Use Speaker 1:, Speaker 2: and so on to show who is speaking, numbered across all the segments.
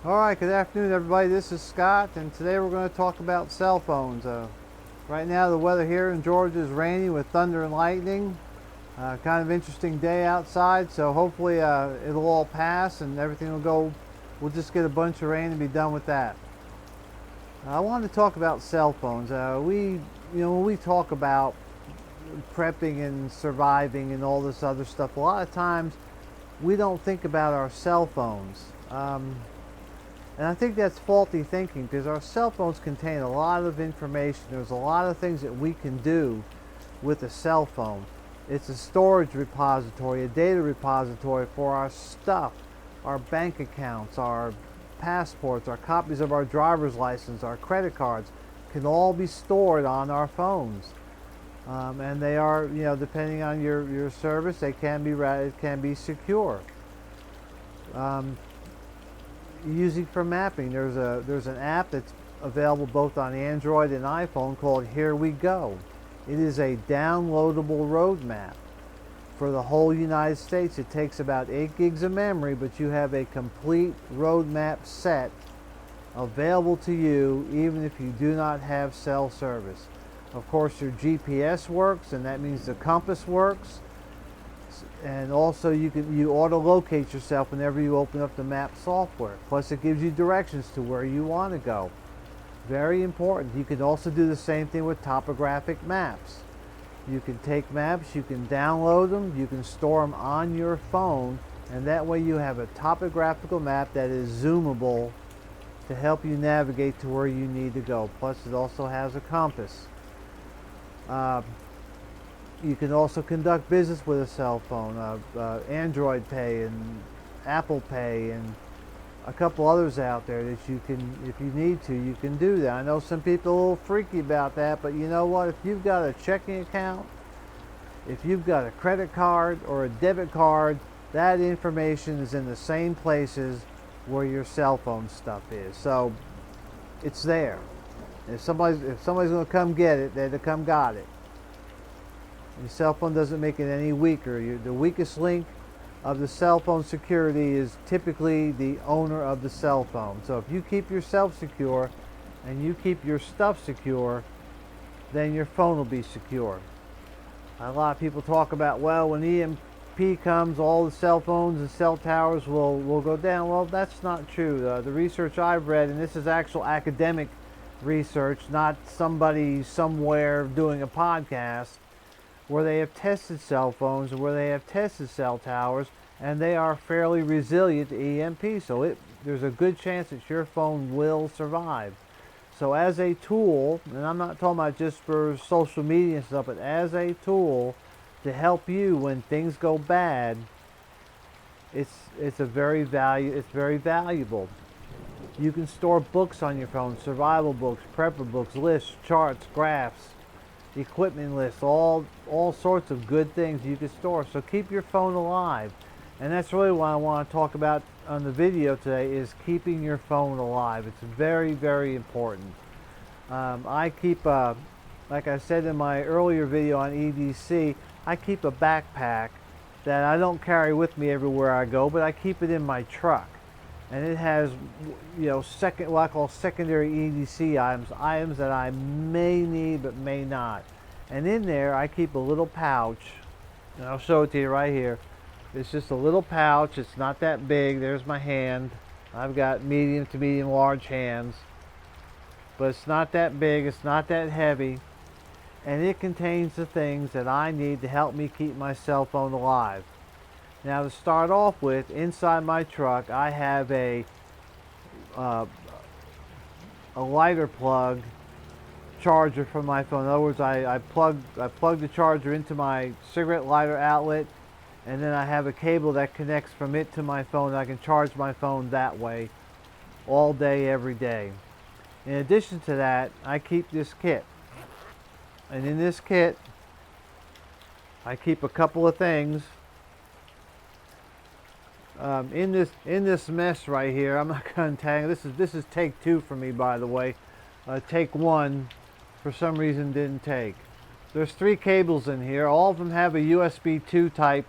Speaker 1: Alright, good afternoon everybody. This is Scott, and today we're going to talk about cell phones. Right now the weather here in Georgia is rainy with thunder and lightning. Kind of interesting day outside, so hopefully it'll all pass and everything will go. We'll just get a bunch of rain and be done with that. I wanted to talk about cell phones. When we talk about prepping and surviving and all this other stuff, a lot of times we don't think about our cell phones. And I think that's faulty thinking, because our cell phones contain a lot of information. There's a lot of things that we can do with a cell phone. It's a storage repository, a data repository for our stuff, our bank accounts, our passports, our copies of our driver's license, our credit cards can all be stored on our phones. And they are, depending on your service, it can be secure. Using for mapping, there's an app that's available both on Android and iPhone called Here We Go. It is a downloadable road map for the whole United States. It takes about 8 gigs of memory, but you have a complete road map set available to you even if you do not have cell service. Of course, your GPS works, and that means the compass works. And also you auto-locate yourself whenever you open up the map software. Plus it gives you directions to where you want to go. Very important. You can also do the same thing with topographic maps. You can take maps, you can download them, you can store them on your phone, and that way you have a topographical map that is zoomable to help you navigate to where you need to go. Plus it also has a compass. You can also conduct business with a cell phone, Android Pay and Apple Pay and a couple others out there that you can, if you need to, you can do that. I know some people are a little freaky about that, but you know what? If you've got a checking account, if you've got a credit card or a debit card, that information is in the same places where your cell phone stuff is. So it's there. If somebody's going to come get it, they'd have come got it. Your cell phone doesn't make it any weaker. The weakest link of the cell phone security is typically the owner of the cell phone. So if you keep yourself secure and you keep your stuff secure, then your phone will be secure. A lot of people talk about, well, when EMP comes, all the cell phones and cell towers will go down. Well, that's not true. The research I've read, and this is actual academic research, not somebody somewhere doing a podcast, where they have tested cell phones and where they have tested cell towers, and they are fairly resilient to EMP. So there's a good chance that your phone will survive. So as a tool, and I'm not talking about just for social media and stuff, but as a tool to help you when things go bad, it's very valuable. You can store books on your phone, survival books, prepper books, lists, charts, graphs, equipment lists, all sorts of good things you can store. So keep your phone alive. And that's really what I want to talk about on the video today, is keeping your phone alive. It's very, very important. I keep, like I said in my earlier video on EDC, I keep a backpack that I don't carry with me everywhere I go, but I keep it in my truck. And it has, what I call secondary EDC items that I may need but may not. And in there, I keep a little pouch, and I'll show it to you right here. It's just a little pouch. It's not that big. There's my hand. I've got medium to medium large hands, but it's not that big. It's not that heavy, and it contains the things that I need to help me keep my cell phone alive. Now, to start off with, inside my truck, I have a lighter plug charger for my phone. In other words, I plug the charger into my cigarette lighter outlet, and then I have a cable that connects from it to my phone. I can charge my phone that way all day, every day. In addition to that, I keep this kit. And in this kit, I keep a couple of things. In this mess right here, I'm not going to untangle. This is take 2 for me, by the way. Take 1 for some reason didn't take. There's 3 cables in here. All of them have a USB 2 type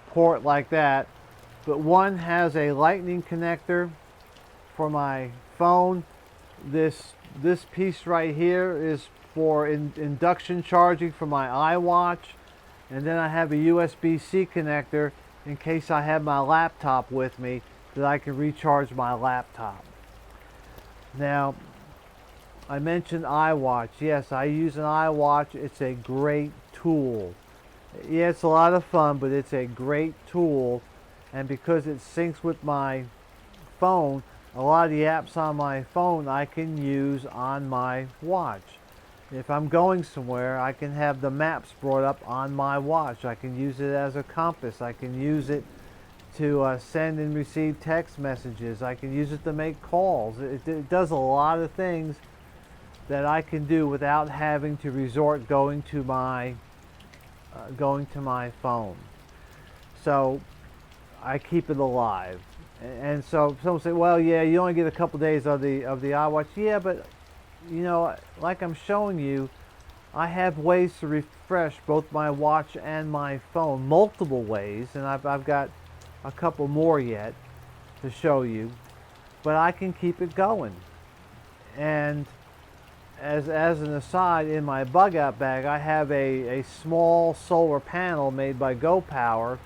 Speaker 1: port like that, but one has a lightning connector for my phone. This piece right here is for induction charging for my iWatch, and then I have a USB-C connector in case I have my laptop with me, that I can recharge my laptop. Now, I mentioned iWatch. Yes, I use an iWatch. It's a great tool. Yeah, it's a lot of fun, but it's a great tool. And because it syncs with my phone, a lot of the apps on my phone I can use on my watch. If I'm going somewhere, I can have the maps brought up on my watch. I can use it as a compass. I can use it to send and receive text messages. I can use it to make calls. It does a lot of things that I can do without having to resort going to my phone. So I keep it alive. And so some say, well, yeah, you only get a couple days of the iWatch. Yeah, but you know, like I'm showing you, I have ways to refresh both my watch and my phone, multiple ways, and I've got a couple more yet to show you, but I can keep it going. And as an aside, in my bug out bag, I have a small solar panel made by GoPower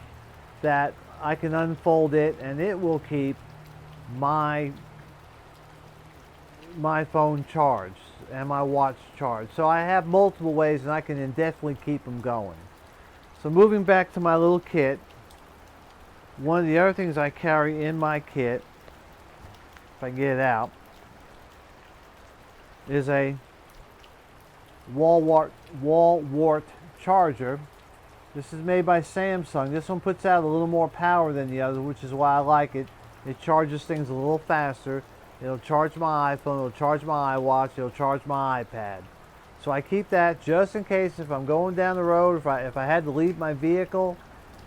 Speaker 1: that I can unfold it, and it will keep my phone charged and my watch charged. So I have multiple ways, and I can indefinitely keep them going. So moving back to my little kit, one of the other things I carry in my kit, if I can get it out, is a wall wart charger. This is made by Samsung. This one puts out a little more power than the other, which is why I like it. It charges things a little faster. It'll charge my iPhone, it'll charge my iWatch, it'll charge my iPad. So I keep that just in case if I'm going down the road, if I had to leave my vehicle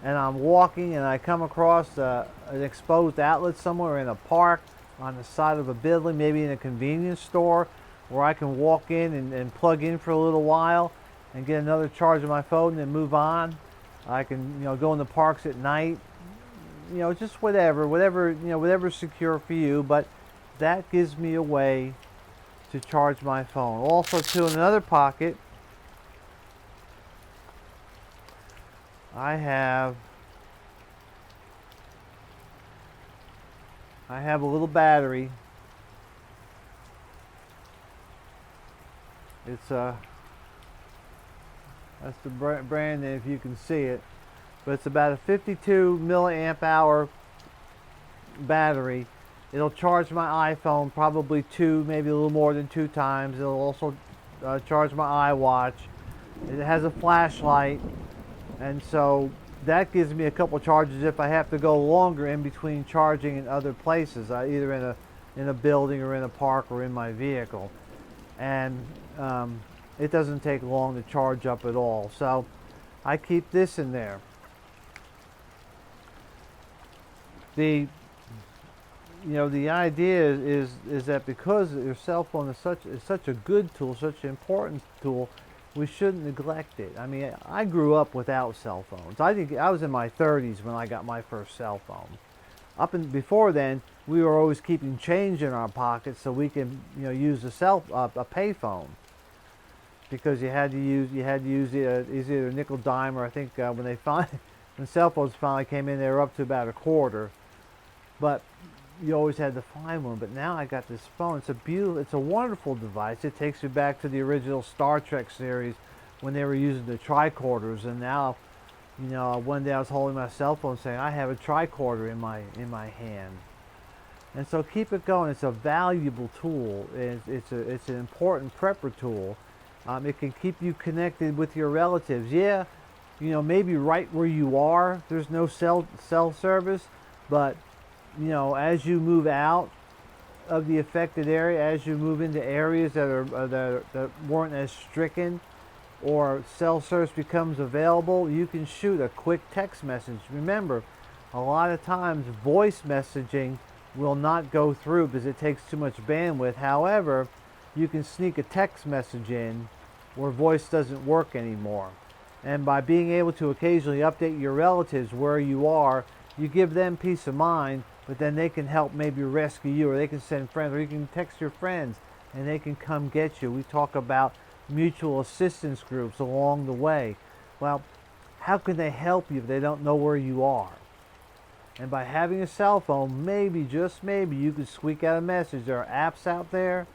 Speaker 1: and I'm walking and I come across an exposed outlet somewhere in a park, on the side of a building, maybe in a convenience store, where I can walk in and plug in for a little while and get another charge of my phone and then move on. I can, you know, go in the parks at night, you know, just whatever's secure for you, but that gives me a way to charge my phone. Also, too, in another pocket, I have a little battery. It's that's the brand name if you can see it, but it's about a 52 milliamp hour battery. It'll charge my iPhone probably maybe a little more than 2 times. It'll also charge my iWatch. It has a flashlight, and so that gives me a couple charges if I have to go longer in between charging in other places, either in a building or in a park or in my vehicle. And it doesn't take long to charge up at all. So I keep this in there. The idea is that because your cell phone is such a good tool, such an important tool, we shouldn't neglect it. I mean, I grew up without cell phones. I think I was in my 30s when I got my first cell phone. Before then, we were always keeping change in our pockets so we can, you know, use a pay phone, because you had to use either a nickel dime, or I think when cell phones finally came in, they were up to about a quarter. But you always had to find one. But now I got this phone. It's a wonderful device. It takes me back to the original Star Trek series when they were using the tricorders. And now, you know, one day I was holding my cell phone saying, I have a tricorder in my hand. And so keep it going. It's a valuable tool. It's an important prepper tool. It can keep you connected with your relatives. Yeah, you know, maybe right where you are, there's no cell service, but you know, as you move out of the affected area, as you move into areas that weren't as stricken, or cell service becomes available, you can shoot a quick text message. Remember, a lot of times voice messaging will not go through because it takes too much bandwidth. However, you can sneak a text message in where voice doesn't work anymore. And by being able to occasionally update your relatives where you are, you give them peace of mind but then they can help maybe rescue you, or they can send friends, or you can text your friends and they can come get you. We talk about mutual assistance groups along the way. Well, how can they help you if they don't know where you are? And by having a cell phone, maybe, just maybe, you could squeak out a message. There are apps out there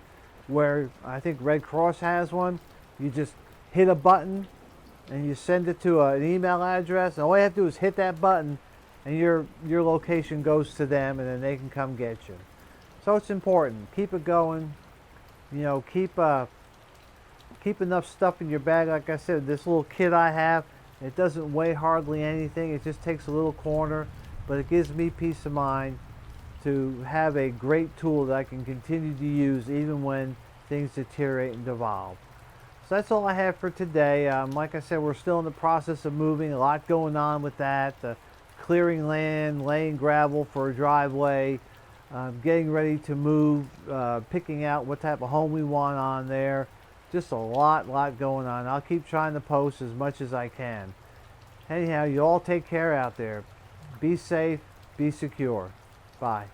Speaker 1: where, I think Red Cross has one. You just hit a button and you send it to an email address, and all you have to do is hit that button and your location goes to them, and then they can come get you. So it's important. Keep it going. You know, keep enough stuff in your bag. Like I said, this little kit I have, it doesn't weigh hardly anything. It just takes a little corner, but it gives me peace of mind to have a great tool that I can continue to use even when things deteriorate and devolve. So that's all I have for today. Like I said, we're still in the process of moving. A lot going on with that. Clearing land, laying gravel for a driveway, getting ready to move, picking out what type of home we want on there. Just a lot going on. I'll keep trying to post as much as I can. Anyhow, you all take care out there. Be safe, be secure. Bye.